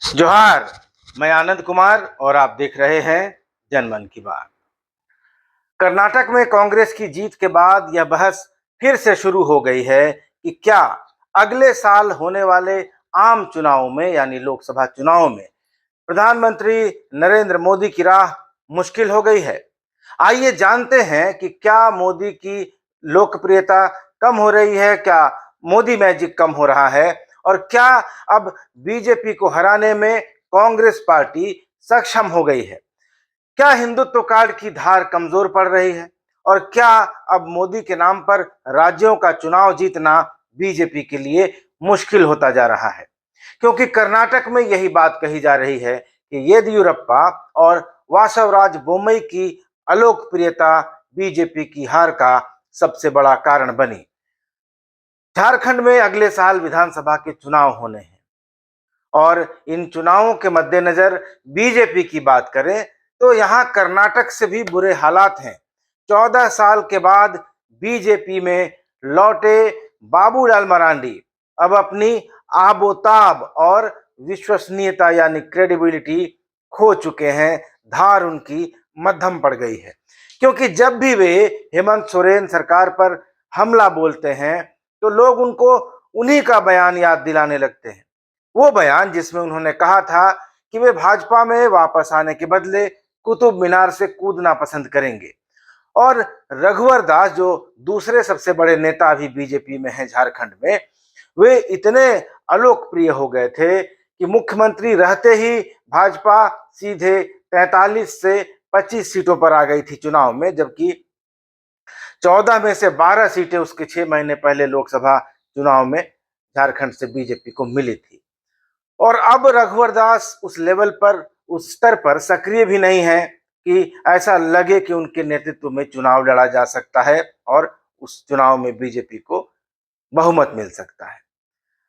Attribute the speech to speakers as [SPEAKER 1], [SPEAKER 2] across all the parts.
[SPEAKER 1] जोहार। मैं आनंद कुमार और आप देख रहे हैं जनमन की बात। कर्नाटक में कांग्रेस की जीत के बाद यह बहस फिर से शुरू हो गई है कि क्या अगले साल होने वाले आम चुनाव में यानी लोकसभा चुनाव में प्रधानमंत्री नरेंद्र मोदी की राह मुश्किल हो गई है। आइए जानते हैं कि क्या मोदी की लोकप्रियता कम हो रही है, क्या मोदी मैजिक कम हो रहा है और क्या अब बीजेपी को हराने में कांग्रेस पार्टी सक्षम हो गई है। क्या हिंदुत्व कार्ड की धार कमजोर पड़ रही है और क्या अब मोदी के नाम पर राज्यों का चुनाव जीतना बीजेपी के लिए मुश्किल होता जा रहा है, क्योंकि कर्नाटक में यही बात कही जा रही है कि येदियुरप्पा और वासवराज बोम्मई की अलोकप्रियता बीजेपी की हार का सबसे बड़ा कारण बनी। झारखंड में अगले साल विधानसभा के चुनाव होने हैं और इन चुनावों के मद्देनजर बीजेपी की बात करें तो यहां कर्नाटक से भी बुरे हालात हैं। 14 साल के बाद बीजेपी में लौटे बाबूलाल मरांडी अब अपनी आबोताब और विश्वसनीयता यानी क्रेडिबिलिटी खो चुके हैं। धार उनकी मध्यम पड़ गई है, क्योंकि जब भी वे हेमंत सोरेन सरकार पर हमला बोलते हैं तो लोग उनको उन्हीं का बयान याद दिलाने लगते हैं। वो बयान जिसमें उन्होंने कहा था कि वे भाजपा में वापस आने के बदले कुतुब मीनार से कूदना पसंद करेंगे। और रघुवर दास, जो दूसरे सबसे बड़े नेता अभी बीजेपी में हैं झारखंड में, वे इतने अलोकप्रिय हो गए थे कि मुख्यमंत्री रहते ही भाजपा सीधे 43 से 25 सीटों पर आ गई थी चुनाव में, जबकि 14 में से 12 सीटें उसके 6 महीने पहले लोकसभा चुनाव में झारखंड से बीजेपी को मिली थी। और अब रघुवर दास उस लेवल पर, उस स्तर पर सक्रिय भी नहीं है कि ऐसा लगे कि उनके नेतृत्व में चुनाव लड़ा जा सकता है और उस चुनाव में बीजेपी को बहुमत मिल सकता है।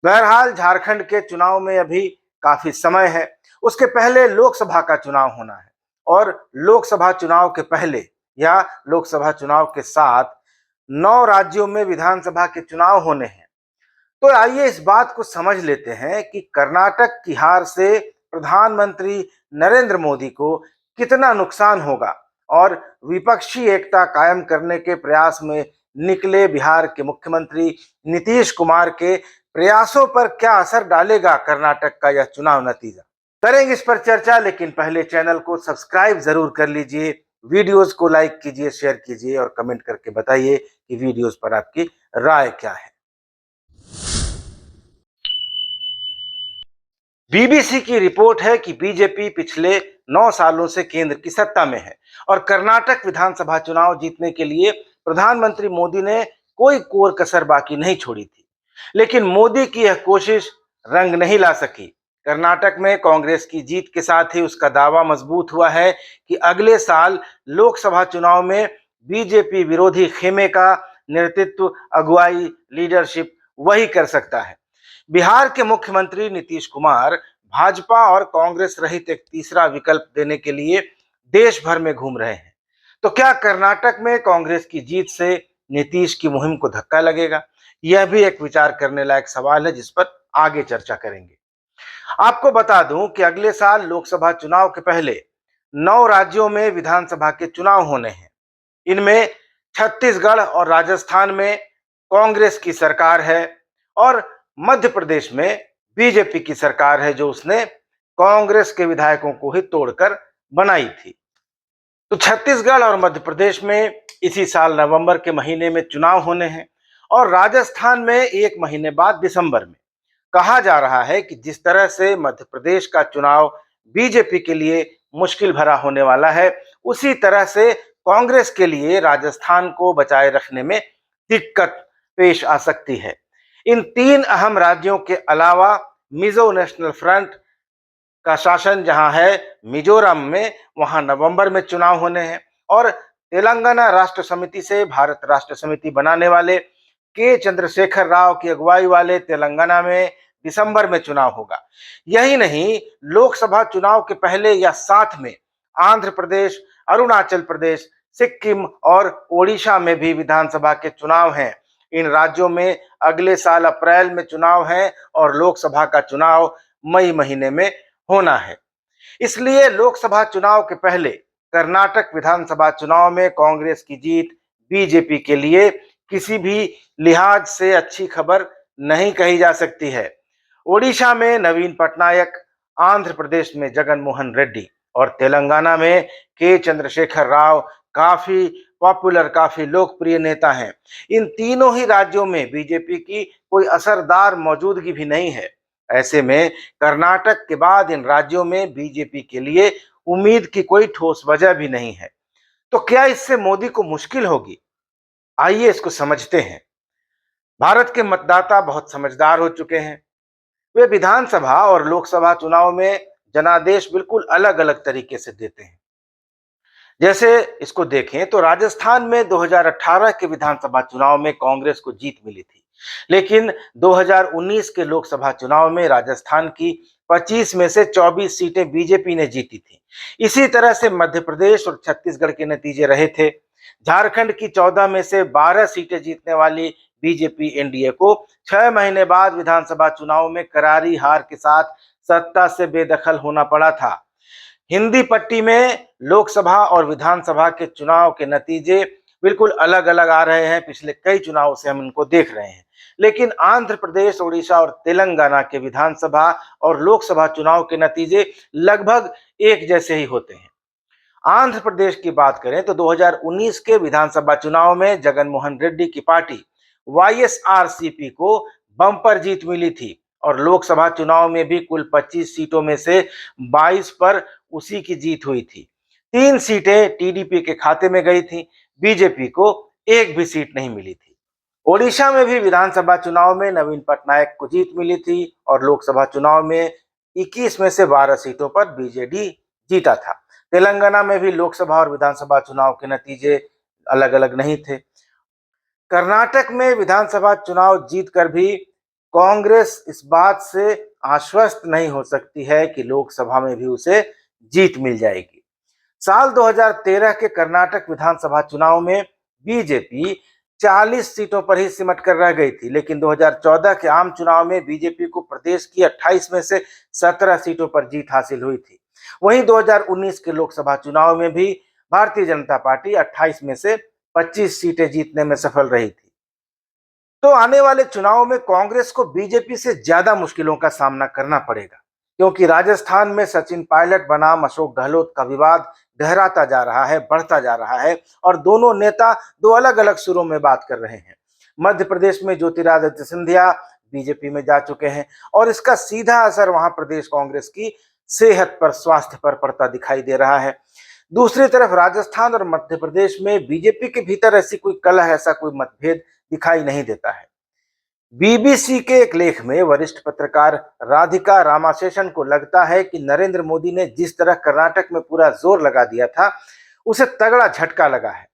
[SPEAKER 1] बहरहाल झारखंड के चुनाव में अभी काफी समय है। उसके पहले लोकसभा का चुनाव होना है और लोकसभा चुनाव के पहले या लोकसभा चुनाव के साथ 9 राज्यों में विधानसभा के चुनाव होने हैं। तो आइए इस बात को समझ लेते हैं कि कर्नाटक की हार से प्रधानमंत्री नरेंद्र मोदी को कितना नुकसान होगा और विपक्षी एकता कायम करने के प्रयास में निकले बिहार के मुख्यमंत्री नीतीश कुमार के प्रयासों पर क्या असर डालेगा कर्नाटक का यह चुनाव नतीजा। करेंगे इस पर चर्चा, लेकिन पहले चैनल को सब्सक्राइब जरूर कर लीजिए, वीडियोस को लाइक कीजिए, शेयर कीजिए और कमेंट करके बताइए कि वीडियोस पर आपकी राय क्या है। बीबीसी की रिपोर्ट है कि बीजेपी पिछले 9 सालों से केंद्र की सत्ता में है और कर्नाटक विधानसभा चुनाव जीतने के लिए प्रधानमंत्री मोदी ने कोई कोर कसर बाकी नहीं छोड़ी थी। लेकिन मोदी की यह कोशिश रंग नहीं ला सकी। कर्नाटक में कांग्रेस की जीत के साथ ही उसका दावा मजबूत हुआ है कि अगले साल लोकसभा चुनाव में बीजेपी विरोधी खेमे का नेतृत्व, अगुवाई, लीडरशिप वही कर सकता है। बिहार के मुख्यमंत्री नीतीश कुमार भाजपा और कांग्रेस रहित एक तीसरा विकल्प देने के लिए देश भर में घूम रहे हैं। तो क्या कर्नाटक में कांग्रेस की जीत से नीतीश की मुहिम को धक्का लगेगा? यह भी एक विचार करने लायक सवाल है, जिस पर आगे चर्चा करेंगे। आपको बता दूं कि अगले साल लोकसभा चुनाव के पहले 9 राज्यों में विधानसभा के चुनाव होने हैं। इनमें छत्तीसगढ़ और राजस्थान में कांग्रेस की सरकार है और मध्य प्रदेश में बीजेपी की सरकार है, जो उसने कांग्रेस के विधायकों को ही तोड़कर बनाई थी। तो छत्तीसगढ़ और मध्य प्रदेश में इसी साल नवंबर के महीने में चुनाव होने हैं और राजस्थान में 1 महीने बाद दिसंबर में। कहा जा रहा है कि जिस तरह से मध्य प्रदेश का चुनाव बीजेपी के लिए मुश्किल भरा होने वाला है, उसी तरह से कांग्रेस के लिए राजस्थान को बचाए रखने में दिक्कत पेश आ सकती है। इन 3 अहम राज्यों के अलावा मिजो नेशनल फ्रंट का शासन जहां है मिजोरम में, वहां नवंबर में चुनाव होने हैं और तेलंगाना राष्ट्र समिति से भारत राष्ट्र समिति बनाने वाले के चंद्रशेखर राव की अगुवाई वाले तेलंगाना में दिसंबर में चुनाव होगा। यही नहीं, लोकसभा चुनाव के पहले या साथ में आंध्र प्रदेश, अरुणाचल प्रदेश, सिक्किम और ओडिशा में भी विधानसभा के चुनाव हैं। इन राज्यों में अगले साल अप्रैल में चुनाव है और लोकसभा का चुनाव मई महीने में होना है। इसलिए लोकसभा चुनाव के पहले कर्नाटक विधानसभा चुनाव में कांग्रेस की जीत बीजेपी के लिए किसी भी लिहाज से अच्छी खबर नहीं कही जा सकती है। ओडिशा में नवीन पटनायक, आंध्र प्रदेश में जगन मोहन रेड्डी और तेलंगाना में के चंद्रशेखर राव काफी पॉपुलर, काफी लोकप्रिय नेता हैं। इन तीनों ही राज्यों में बीजेपी की कोई असरदार मौजूदगी भी नहीं है। ऐसे में कर्नाटक के बाद इन राज्यों में बीजेपी के लिए उम्मीद की कोई ठोस वजह भी नहीं है। तो क्या इससे मोदी को मुश्किल होगी? आइए इसको समझते हैं। भारत के मतदाता बहुत समझदार हो चुके हैं। वे विधानसभा और लोकसभा चुनाव में जनादेश बिल्कुल अलग अलग तरीके से देते हैं। जैसे इसको देखें तो राजस्थान में 2018 के विधानसभा चुनाव में कांग्रेस को जीत मिली थी, लेकिन 2019 के लोकसभा चुनाव में राजस्थान की 25 में से 24 सीटें बीजेपी ने जीती थी। इसी तरह से मध्य प्रदेश और छत्तीसगढ़ के नतीजे रहे थे। झारखंड की 14 में से 12 सीटें जीतने वाली बीजेपी एनडीए को 6 महीने बाद विधानसभा चुनाव में करारी हार के साथ सत्ता से बेदखल होना पड़ा था। हिंदी पट्टी में लोकसभा और विधानसभा के चुनाव के नतीजे बिल्कुल अलग अलग आ रहे हैं। पिछले कई चुनावों से हम इनको देख रहे हैं, लेकिन आंध्र प्रदेश, उड़ीसा और तेलंगाना के विधानसभा और लोकसभा चुनाव के नतीजे लगभग एक जैसे ही होते हैं। आंध्र प्रदेश की बात करें तो 2019 के विधानसभा चुनाव में जगन मोहन रेड्डी की पार्टी वाईएसआरसीपी को बम्पर जीत मिली थी और लोकसभा चुनाव में भी कुल 25 सीटों में से 22 पर उसी की जीत हुई थी। 3 सीटें टीडीपी के खाते में गई थी। बीजेपी को एक भी सीट नहीं मिली थी। ओडिशा में भी विधानसभा चुनाव में नवीन पटनायक को जीत मिली थी और लोकसभा चुनाव में 21 में से 12 सीटों पर बीजेडी जीता था। तेलंगाना में भी लोकसभा और विधानसभा चुनाव के नतीजे अलग अलग नहीं थे। कर्नाटक में विधानसभा चुनाव जीतकर भी कांग्रेस इस बात से आश्वस्त नहीं हो सकती है कि लोकसभा में भी उसे जीत मिल जाएगी। साल 2013 के कर्नाटक विधानसभा चुनाव में बीजेपी 40 सीटों पर ही सिमट कर रह गई थी, लेकिन 2014 के आम चुनाव में बीजेपी को प्रदेश की 28 में से 17 सीटों पर जीत हासिल हुई थी। वहीं 2019 के लोकसभा चुनाव में भी भारतीय जनता पार्टी 28 में से 25 सीटें जीतने में सफल रही थी। तो आने वाले चुनाव में कांग्रेस को बीजेपी से ज्यादा मुश्किलों का सामना करना पड़ेगा, क्योंकि राजस्थान में सचिन पायलट बनाम अशोक गहलोत का विवाद गहराता जा रहा है, बढ़ता जा रहा है और दोनों नेता दो अलग अलग सुरों में बात कर रहे हैं। मध्य प्रदेश में ज्योतिरादित्य सिंधिया बीजेपी में जा चुके हैं और इसका सीधा असर वहां प्रदेश कांग्रेस की सेहत पर, स्वास्थ्य पर पड़ता दिखाई दे रहा है। दूसरी तरफ राजस्थान और मध्य प्रदेश में बीजेपी के भीतर ऐसी कोई कलह, ऐसा कोई मतभेद दिखाई नहीं देता है। बीबीसी के एक लेख में वरिष्ठ पत्रकार राधिका रामाशेषन को लगता है कि नरेंद्र मोदी ने जिस तरह कर्नाटक में पूरा जोर लगा दिया था, उसे तगड़ा झटका लगा है।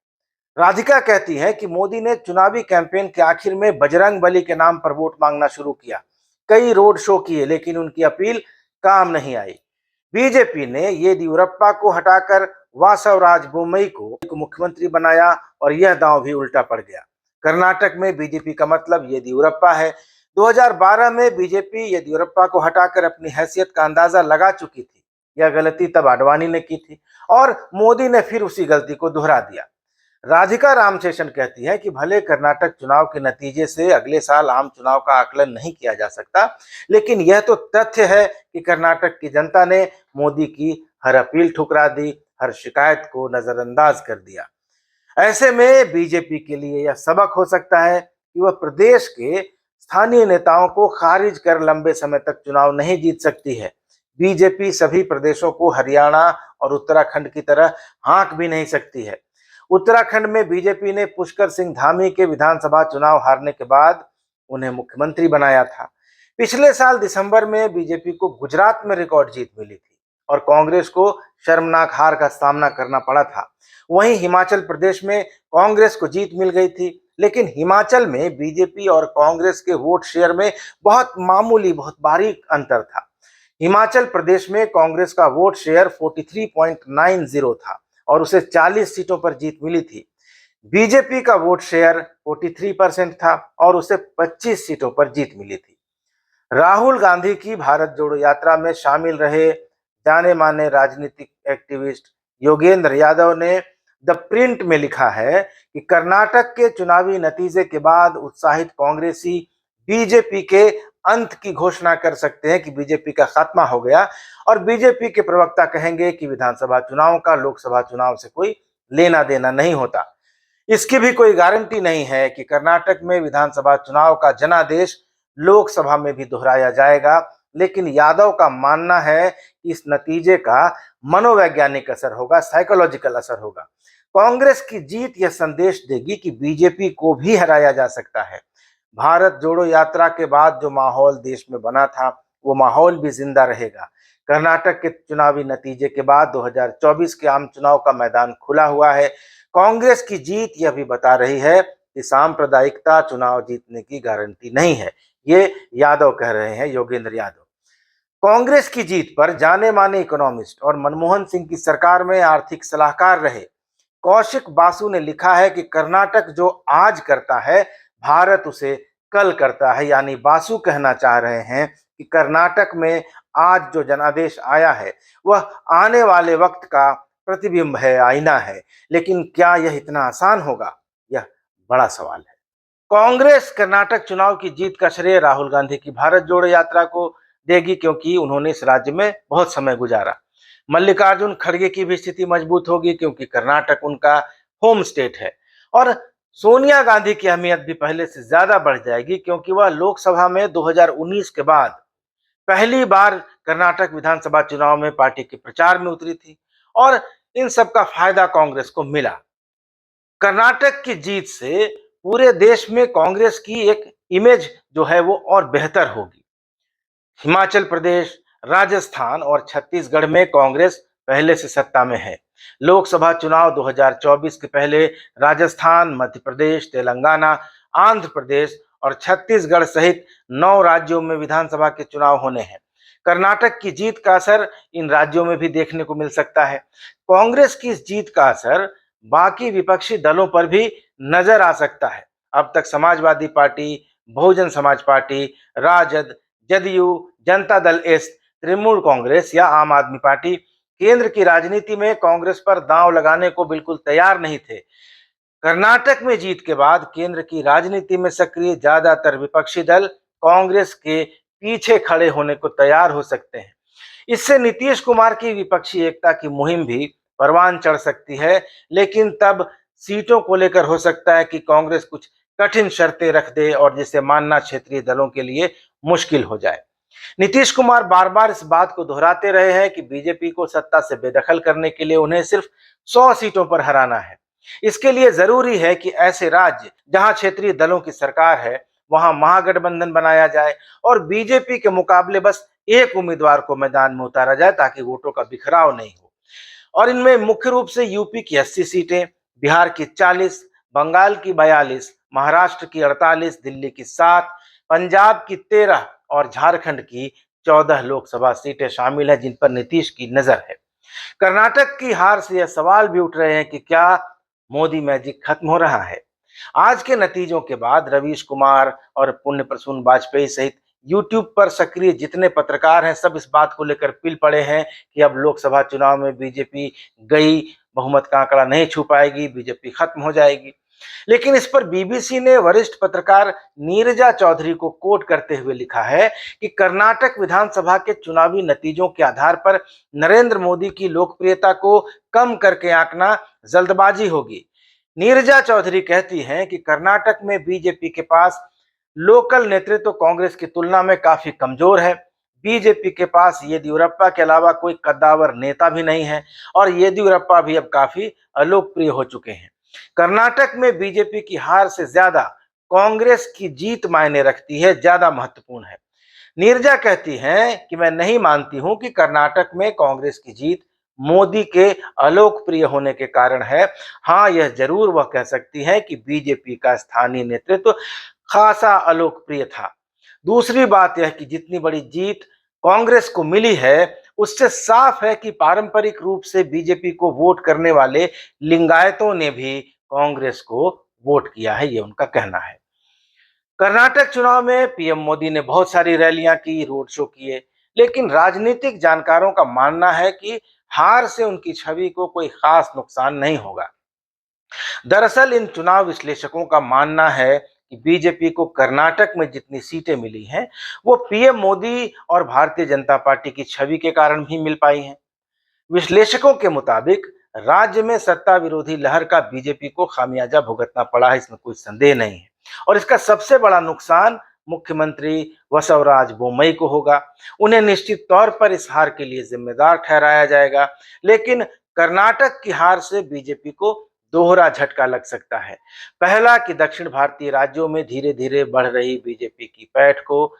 [SPEAKER 1] राधिका कहती है कि मोदी ने चुनावी कैंपेन के आखिर में बजरंग बली के नाम पर वोट मांगना शुरू किया। कई रोड शो किए, लेकिन उनकी अपील काम नहीं आई। बीजेपी ने येदियुरप्पा को हटाकर वासवराज बोम्मई को मुख्यमंत्री बनाया और यह दांव भी उल्टा पड़ गया। कर्नाटक में बीजेपी का मतलब येदियुरप्पा है। 2012 में बीजेपी येदियुरप्पा को हटाकर अपनी हैसियत का अंदाजा लगा चुकी थी। यह गलती तब आडवाणी ने की थी और मोदी ने फिर उसी गलती को दोहरा दिया। राधिका रामशेषन कहती है कि भले कर्नाटक चुनाव के नतीजे से अगले साल आम चुनाव का आकलन नहीं किया जा सकता, लेकिन यह तो तथ्य है कि कर्नाटक की जनता ने मोदी की हर अपील ठुकरा दी, हर शिकायत को नजरअंदाज कर दिया। ऐसे में बीजेपी के लिए यह सबक हो सकता है कि वह प्रदेश के स्थानीय नेताओं को खारिज कर लंबे समय तक चुनाव नहीं जीत सकती है। बीजेपी सभी प्रदेशों को हरियाणा और उत्तराखंड की तरह हाँक भी नहीं सकती है। उत्तराखंड में बीजेपी ने पुष्कर सिंह धामी के विधानसभा चुनाव हारने के बाद उन्हें मुख्यमंत्री बनाया था। पिछले साल दिसंबर में बीजेपी को गुजरात में रिकॉर्ड जीत मिली थी और कांग्रेस को शर्मनाक हार का सामना करना पड़ा था। वहीं हिमाचल प्रदेश में कांग्रेस को जीत मिल गई थी, लेकिन हिमाचल में बीजेपी और कांग्रेस के वोट शेयर में बहुत मामूली, बहुत बारीक अंतर था। हिमाचल प्रदेश में कांग्रेस का वोट शेयर 43.90 था और उसे 40 सीटों पर जीत मिली थी। बीजेपी का वोट शेयर 43% था और उसे 25 सीटों पर जीत मिली थी। राहुल गांधी की भारत जोड़ो यात्रा में शामिल रहे जाने माने राजनीतिक एक्टिविस्ट योगेंद्र यादव ने द प्रिंट में लिखा है कि कर्नाटक के चुनावी नतीजे के बाद उत्साहित कांग्रेसी बीजेपी के अंत की घोषणा कर सकते हैं कि बीजेपी का खात्मा हो गया, और बीजेपी के प्रवक्ता कहेंगे कि विधानसभा चुनाव का लोकसभा चुनाव से कोई लेना देना नहीं होता। इसकी भी कोई गारंटी नहीं है कि कर्नाटक में विधानसभा चुनाव का जनादेश लोकसभा में भी दोहराया जाएगा, लेकिन यादव का मानना है कि इस नतीजे का मनोवैज्ञानिक असर होगा, साइकोलॉजिकल असर होगा। कांग्रेस की जीत यह संदेश देगी कि बीजेपी को भी हराया जा सकता है। भारत जोड़ो यात्रा के बाद जो माहौल देश में बना था, वो माहौल भी जिंदा रहेगा। कर्नाटक के चुनावी नतीजे के बाद 2024 के आम चुनाव का मैदान खुला हुआ है। कांग्रेस की जीत यह भी बता रही है कि सांप्रदायिकता चुनाव जीतने की गारंटी नहीं है। ये यादव कह रहे हैं, योगेंद्र यादव। कांग्रेस की जीत पर जाने माने इकोनॉमिस्ट और मनमोहन सिंह की सरकार में आर्थिक सलाहकार रहे कौशिक बासु ने लिखा है कि कर्नाटक जो आज करता है, भारत उसे कल करता है। यानी बासु कहना चाह रहे हैं कि कर्नाटक में आज जो जनादेश आया है वह आने वाले वक्त का प्रतिबिंब है, आईना है। लेकिन क्या यह इतना आसान होगा, यह बड़ा सवाल है। कांग्रेस कर्नाटक चुनाव की जीत का श्रेय राहुल गांधी की भारत जोड़ो यात्रा को देगी, क्योंकि उन्होंने इस राज्य में बहुत समय गुजारा। मल्लिकार्जुन खड़गे की भी स्थिति मजबूत होगी, क्योंकि कर्नाटक उनका होम स्टेट है। और सोनिया गांधी की अहमियत भी पहले से ज्यादा बढ़ जाएगी, क्योंकि वह लोकसभा में 2019 के बाद पहली बार कर्नाटक विधानसभा चुनाव में पार्टी के प्रचार में उतरी थी, और इन सब का फायदा कांग्रेस को मिला। कर्नाटक की जीत से पूरे देश में कांग्रेस की एक इमेज जो है वो और बेहतर होगी। हिमाचल प्रदेश, राजस्थान और छत्तीसगढ़ में कांग्रेस पहले से सत्ता में है। लोकसभा चुनाव 2024 के पहले राजस्थान, मध्य प्रदेश, तेलंगाना, आंध्र प्रदेश और छत्तीसगढ़ सहित 9 राज्यों में विधानसभा के चुनाव होने हैं। कर्नाटक की जीत का असर इन राज्यों में भी देखने को मिल सकता है। कांग्रेस की इस जीत का असर बाकी विपक्षी दलों पर भी नजर आ सकता है। अब तक Samajwadi party, Bahujan Samaj party, Rajad, JDU, Janata Dal S, Trinamool Congress या आम आदमी पार्टी केंद्र की राजनीति में कांग्रेस पर दांव लगाने को बिल्कुल तैयार नहीं थे। कर्नाटक में जीत के बाद केंद्र की राजनीति में सक्रिय ज्यादातर विपक्षी दल कांग्रेस के पीछे खड़े होने को तैयार हो सकते हैं। इससे नीतीश कुमार की विपक्षी एकता की मुहिम भी परवान चढ़ सकती है, लेकिन तब सीटों को लेकर हो सकता है कि कांग्रेस कुछ कठिन शर्तें रख दे और जिसे मानना क्षेत्रीय दलों के लिए मुश्किल हो जाए। नीतीश कुमार बार बार इस बात को दोहराते रहे हैं कि बीजेपी को सत्ता से बेदखल करने के लिए उन्हें सिर्फ 100 सीटों पर हराना है। इसके लिए जरूरी है कि ऐसे राज्य जहां क्षेत्रीय दलों की सरकार है वहां महागठबंधन बनाया जाए और बीजेपी के मुकाबले बस एक उम्मीदवार को मैदान में उतारा जाए, ताकि वोटों का बिखराव नहीं हो। और इनमें मुख्य रूप से यूपी की 80 सीटें, बिहार की 40, बंगाल की 42, महाराष्ट्र की 48, दिल्ली की 7, पंजाब की 13 और झारखंड की 14 लोकसभा सीटें शामिल हैं, जिन पर नीतीश की नजर है। कर्नाटक की हार से यह सवाल भी उठ रहे हैं कि क्या मोदी मैजिक खत्म हो रहा है। आज के नतीजों के बाद रवीश कुमार और पुण्य प्रसून वाजपेयी सहित यूट्यूब पर सक्रिय जितने पत्रकार हैं, सब इस बात को लेकर पिल पड़े हैं कि अब लोकसभा चुनाव में बीजेपी गई, बहुमत का आंकड़ा नहीं छू पाएगी, बीजेपी खत्म हो जाएगी। लेकिन इस पर बीबीसी ने वरिष्ठ पत्रकार नीरजा चौधरी को कोट करते हुए लिखा है कि कर्नाटक विधानसभा के चुनावी नतीजों के आधार पर नरेंद्र मोदी की लोकप्रियता को कम करके आंकना जल्दबाजी होगी। नीरजा चौधरी कहती हैं कि कर्नाटक में बीजेपी के पास लोकल नेतृत्व कांग्रेस की तुलना में काफी कमजोर है। बीजेपी के पास येदियुरप्पा के अलावा कोई कद्दावर नेता भी नहीं है और येदियुरप्पा भी अब काफी अलोकप्रिय हो चुके हैं। कर्नाटक में बीजेपी की हार से ज्यादा कांग्रेस की जीत मायने रखती है, ज्यादा महत्वपूर्ण है। नीरजा कहती हैं कि मैं नहीं मानती हूं कि कर्नाटक में कांग्रेस की जीत मोदी के अलोकप्रिय होने के कारण है। हाँ, यह जरूर वह कह सकती है कि बीजेपी का स्थानीय नेतृत्व खासा अलोकप्रिय था। दूसरी बात यह कि जितनी बड़ी जीत कांग्रेस को मिली है, उससे साफ है कि पारंपरिक रूप से बीजेपी को वोट करने वाले लिंगायतों ने भी कांग्रेस को वोट किया है, ये उनका कहना है। कर्नाटक चुनाव में पीएम मोदी ने बहुत सारी रैलियां की, रोड शो किए, लेकिन राजनीतिक जानकारों का मानना है कि हार से उनकी छवि को कोई खास नुकसान नहीं होगा। दरअसल इन चुनाव विश्लेषकों का मानना है कि बीजेपी को कर्नाटक में जितनी सीटें मिली हैं, वो पीएम मोदी और भारतीय जनता पार्टी की छवि के कारण भी मिल पाई हैं। विश्लेषकों के मुताबिक राज्य में सत्ता विरोधी लहर का बीजेपी को खामियाजा भुगतना पड़ा है, इसमें कोई संदेह नहीं है। और इसका सबसे बड़ा नुकसान मुख्यमंत्री बसवराज बोम्मई को होगा। उन्हें निश्चित तौर पर इस हार के लिए जिम्मेदार ठहराया जाएगा। लेकिन कर्नाटक की हार से बीजेपी को दोहरा झटका लग सकता है। पहला कि दक्षिण भारतीय राज्यों में धीरे धीरे बढ़ रही बीजेपी की पैठ को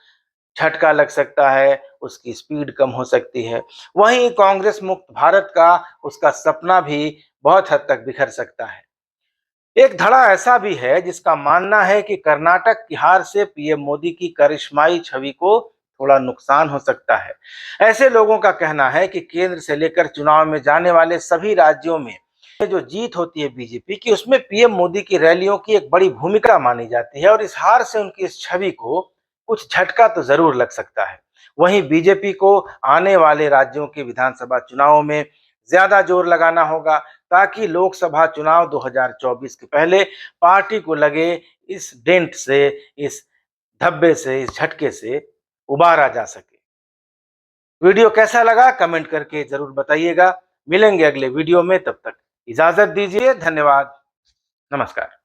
[SPEAKER 1] झटका लग सकता है, उसकी स्पीड कम हो सकती है। वहीं कांग्रेस मुक्त भारत का उसका सपना भी बहुत हद तक बिखर सकता है। एक धड़ा ऐसा भी है जिसका मानना है कि कर्नाटक की हार से पीएम मोदी की करिश्माई छवि को थोड़ा नुकसान हो सकता है। ऐसे लोगों का कहना है कि केंद्र से लेकर चुनाव में जाने वाले सभी राज्यों में जो जीत होती है बीजेपी की, उसमें पीएम मोदी की रैलियों की एक बड़ी भूमिका मानी जाती है और इस हार से उनकी इस छवि को कुछ झटका तो जरूर लग सकता है। वहीं बीजेपी को आने वाले राज्यों के विधानसभा चुनावों में ज्यादा जोर लगाना होगा, ताकि लोकसभा चुनाव 2024 के पहले पार्टी को लगे इस डेंट से, इस धब्बे से, इस झटके से उबारा जा सके। वीडियो कैसा लगा कमेंट करके जरूर बताइएगा। मिलेंगे अगले वीडियो में, तब तक इजाजत दीजिए। धन्यवाद। नमस्कार।